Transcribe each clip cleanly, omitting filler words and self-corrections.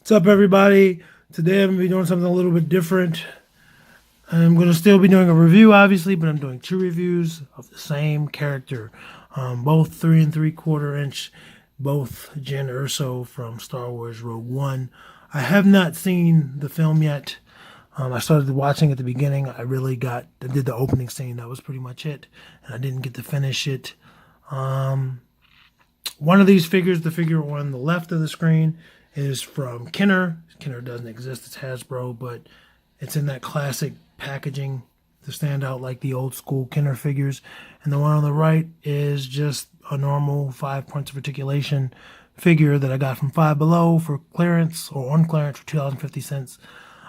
What's up, everybody? Today I'm going to be doing something a little bit different. I'm going to still be doing a review, obviously, but I'm doing two reviews of the same character. Both 3 3/4 inch, both Jyn Erso from Star Wars Rogue One. I have not seen the film yet. I started watching at the beginning. I did the opening scene. That was pretty much it. And I didn't get to finish it. One of these figures, the figure on the left of the screen, is from Kenner. Kenner doesn't exist, it's Hasbro, but it's in that classic packaging to stand out like the old school Kenner figures. And the one on the right is just a normal 5 points of articulation figure that I got from Five Below for clearance, or on clearance, for 2.50 dollars.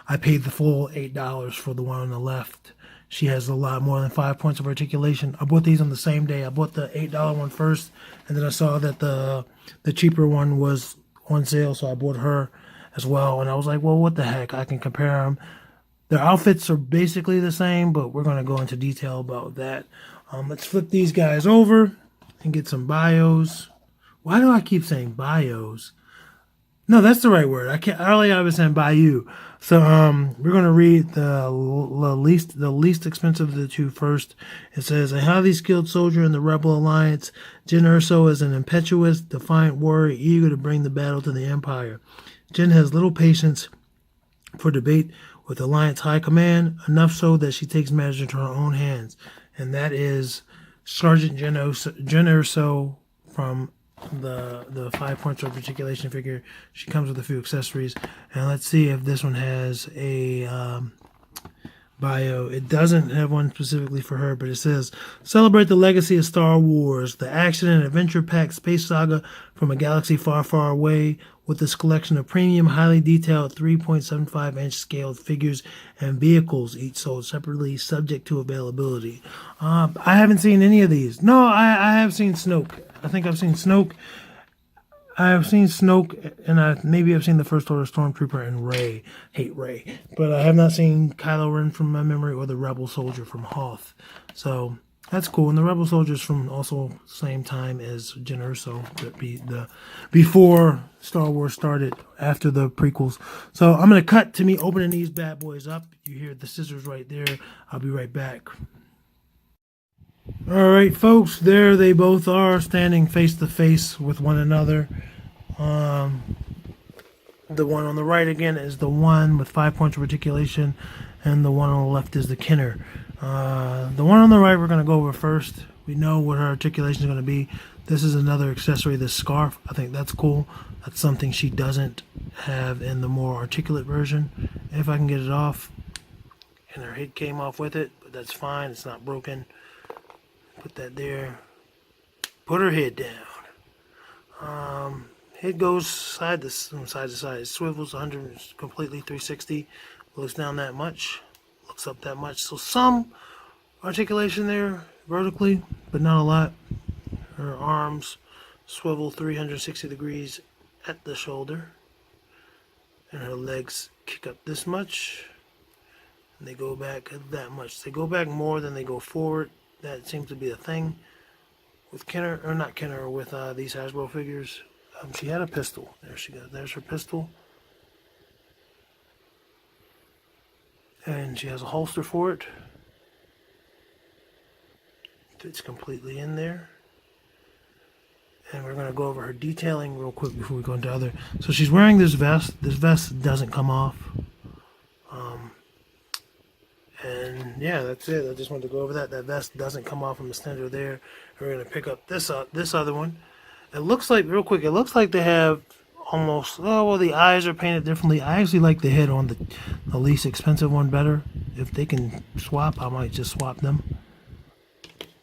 I paid the full $8 for the one on the left. She has a lot more than 5 points of articulation. I bought these on the same day. I bought the $8 one first, and then I saw that the cheaper one was on sale, so I bought her as well. And I was like, well, what the heck? I can compare them. Their outfits are basically the same, but we're going to go into detail about that. Let's flip these guys over and get some bios. Why do I keep saying bios? No, that's the right word. I can't. Earlier I was saying Bayou. So we're gonna read the least expensive of the two first. It says, a highly skilled soldier in the Rebel Alliance, Jyn Erso is an impetuous, defiant warrior eager to bring the battle to the Empire. Jyn has little patience for debate with Alliance High Command, enough so that she takes matters into her own hands. And that is Sergeant Jyn Erso from the 5 points of articulation figure. She comes with a few accessories, and let's see if this one has a bio. It doesn't have one specifically for her, but it says, celebrate the legacy of Star Wars, the action and adventure-packed space saga from a galaxy far, far away, with this collection of premium, highly detailed 3.75-inch scaled figures and vehicles, each sold separately, subject to availability. I haven't seen any of these. No, I have seen Snoke. I think I've seen Snoke. I have seen Snoke, and maybe I've seen the First Order Stormtrooper and Rey. Hate Rey. But I have not seen Kylo Ren from my memory, or the Rebel Soldier from Hoth. So that's cool. And the Rebel Soldier's from also same time as Jyn Erso, before Star Wars started, after the prequels. So I'm going to cut to me opening these bad boys up. You hear the scissors right there. I'll be right back. All right, folks, there they both are, standing face to face with one another. The one on the right, again, is the one with 5 points of articulation, and the one on the left is the Kenner. The one on the right we're going to go over first. We know what her articulation is going to be. This is another accessory, this scarf. I think that's cool. That's something she doesn't have in the more articulate version. If I can get it off. And her head came off with it, but that's fine. It's not broken. Put that there. Put her head down. Head goes side to side. It swivels 100, completely 360. Looks down that much. Looks up that much. So some articulation there vertically, but not a lot. Her arms swivel 360 degrees at the shoulder. And her legs kick up this much. And they go back that much. They go back more than they go forward. That seems to be a thing with Kenner, or not Kenner, with these Hasbro figures. She had a pistol. There she goes. There's her pistol. And she has a holster for it. Fits completely in there. And we're going to go over her detailing real quick before we go into other. So she's wearing this vest. This vest doesn't come off. And yeah, that's it. I just wanted to go over that. That vest doesn't come off from the stand there. We're going to pick up this other one. It looks like, real quick, it looks like they have almost, oh, well, the eyes are painted differently. I actually like the head on the least expensive one better. If they can swap, I might just swap them.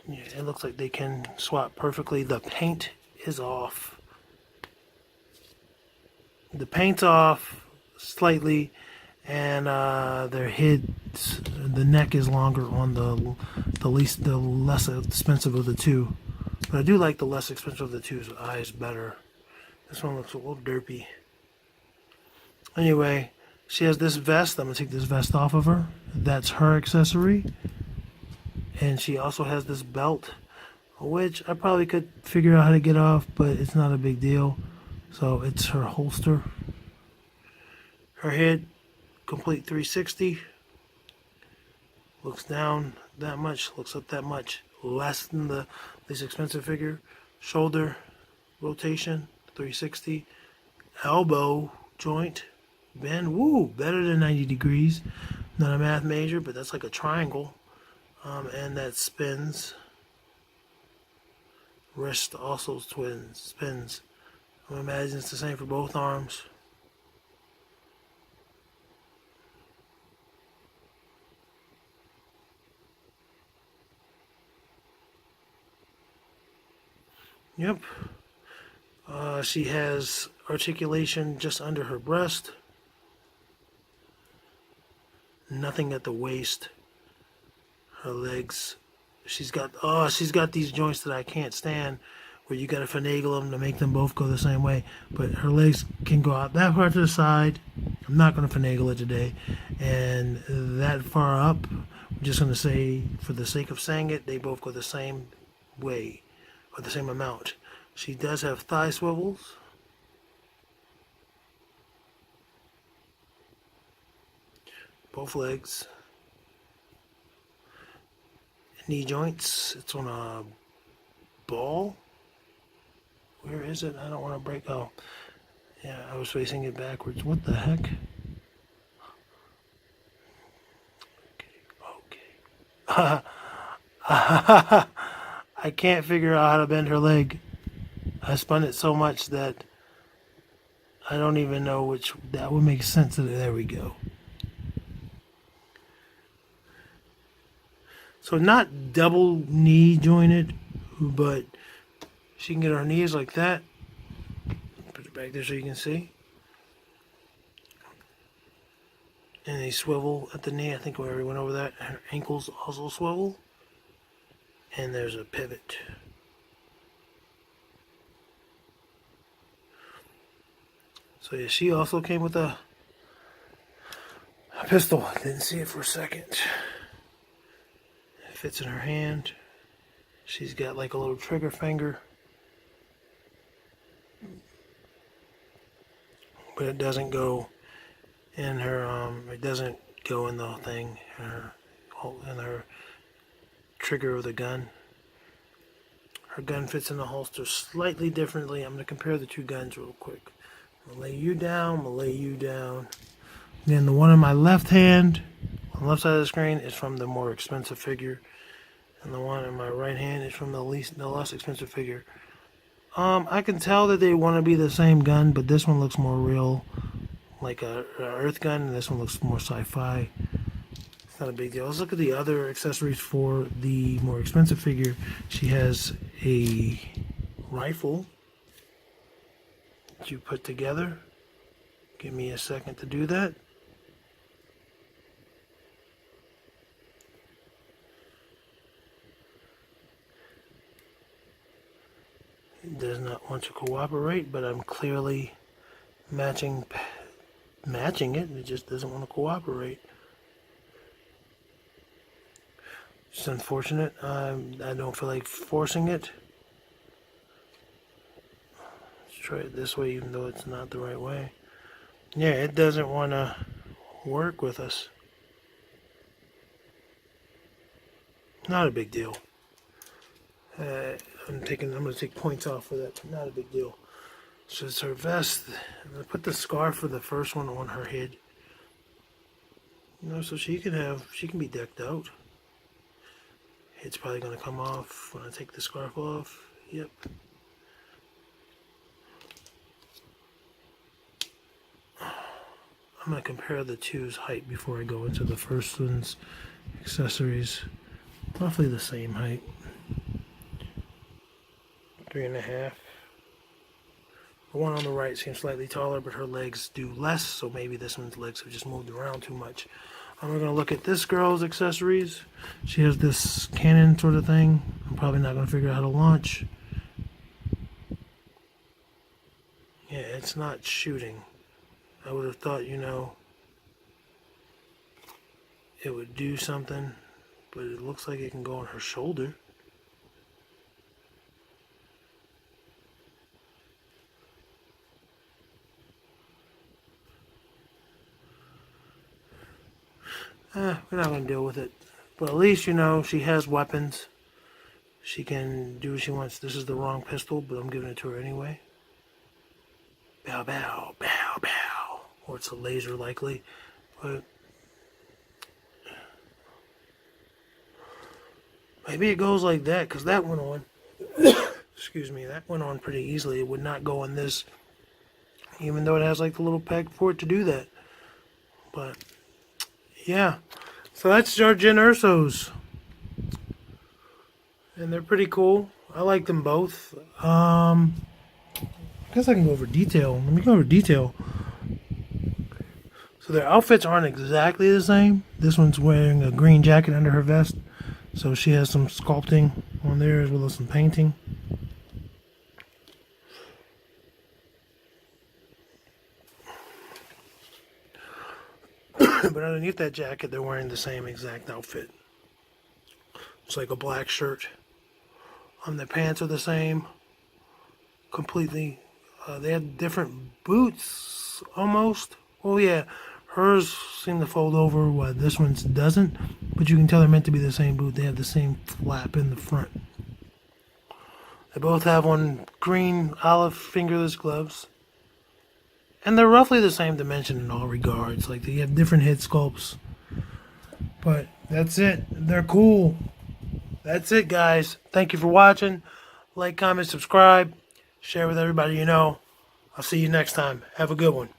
Yeah, it looks like they can swap perfectly. The paint is off. The paint's off slightly. And their heads, the neck is longer on the less expensive of the two. But I do like the less expensive of the two's eyes better. This one looks a little derpy. Anyway, she has this vest. I'm going to take this vest off of her. That's her accessory. And she also has this belt, which I probably could figure out how to get off, but it's not a big deal. So it's her holster. Her head, complete 360. Looks down that much, looks up that much. Less than the least expensive figure. Shoulder rotation, 360. Elbow joint bend, woo, better than 90 degrees. Not a math major, but that's like a triangle. And that spins. Wrist also spins. I imagine it's the same for both arms. Yep. She has articulation just under her breast. Nothing at the waist. Her legs. She's got these joints that I can't stand, where you got to finagle them to make them both go the same way. But her legs can go out that far to the side. I'm not going to finagle it today. And that far up, I'm just going to say, for the sake of saying it, they both go the same way, or the same amount. She does have thigh swivels. Both legs. Knee joints. It's on a ball. Where is it? I don't want to break. Oh, yeah, I was facing it backwards. What the heck? Okay. I can't figure out how to bend her leg. I spun it so much that I don't even know which. That would make sense. There we go. So not double knee jointed, but she can get her knees like that. Put it back there so you can see. And they swivel at the knee. I think we already went over that. Her ankles also swivel. And there's a pivot. So yeah, she also came with a pistol. I didn't see it for a second. It fits in her hand. She's got like a little trigger finger. But it doesn't go in her, it doesn't go in the thing, in her trigger of the gun. Her gun fits in the holster slightly differently. I'm going to compare the two guns real quick. I'm going to lay you down, I'm going to lay you down. Then the one in my left hand, on the left side of the screen, is from the more expensive figure. And the one in my right hand is from the less expensive figure. I can tell that they want to be the same gun, but this one looks more real, like a Earth gun, and this one looks more sci-fi. It's not a big deal. Let's look at the other accessories for the more expensive figure. She has a rifle that you put together. Give me a second to do that. It does not want to cooperate, but I'm clearly matching it. It just doesn't want to cooperate. It's unfortunate. I don't feel like forcing it. Let's try it this way, even though it's not the right way. Yeah, it doesn't want to work with us. Not a big deal. I'm going to take points off for that. Not a big deal. So it's her vest. I'm going to put the scarf for the first one on her head. So she can be decked out. It's probably going to come off when I take the scarf off. Yep. I'm going to compare the two's height before I go into the first one's accessories. Roughly the same height. 3.5. The one on the right seems slightly taller, but her legs do less, so maybe this one's legs have just moved around too much. We're going to look at this girl's accessories. She has this cannon sort of thing. I'm probably not going to figure out how to launch. Yeah, it's not shooting. I would have thought, it would do something, but it looks like it can go on her shoulder. we're not going to deal with it. But at least, you know, she has weapons. She can do what she wants. This is the wrong pistol, but I'm giving it to her anyway. Bow, bow, bow, bow. Or it's a laser, likely. But maybe it goes like that, because that went on. Excuse me, that went on pretty easily. It would not go on this, even though it has like the little peg for it to do that. But yeah, so that's our Jyn Ersos, and they're pretty cool. I like them both. I guess I can go over detail. Let me go over detail. So their outfits aren't exactly the same. This one's wearing a green jacket under her vest, so she has some sculpting on there as well as some painting. But underneath that jacket, they're wearing the same exact outfit. It's like a black shirt. Their pants are the same. Completely. They have different boots, almost. Oh yeah, hers seem to fold over while this one's doesn't. But you can tell they're meant to be the same boot. They have the same flap in the front. They both have on green olive fingerless gloves. And they're roughly the same dimension in all regards. Like, they have different head sculpts. But that's it. They're cool. That's it, guys. Thank you for watching. Like, comment, subscribe. Share with everybody you know. I'll see you next time. Have a good one.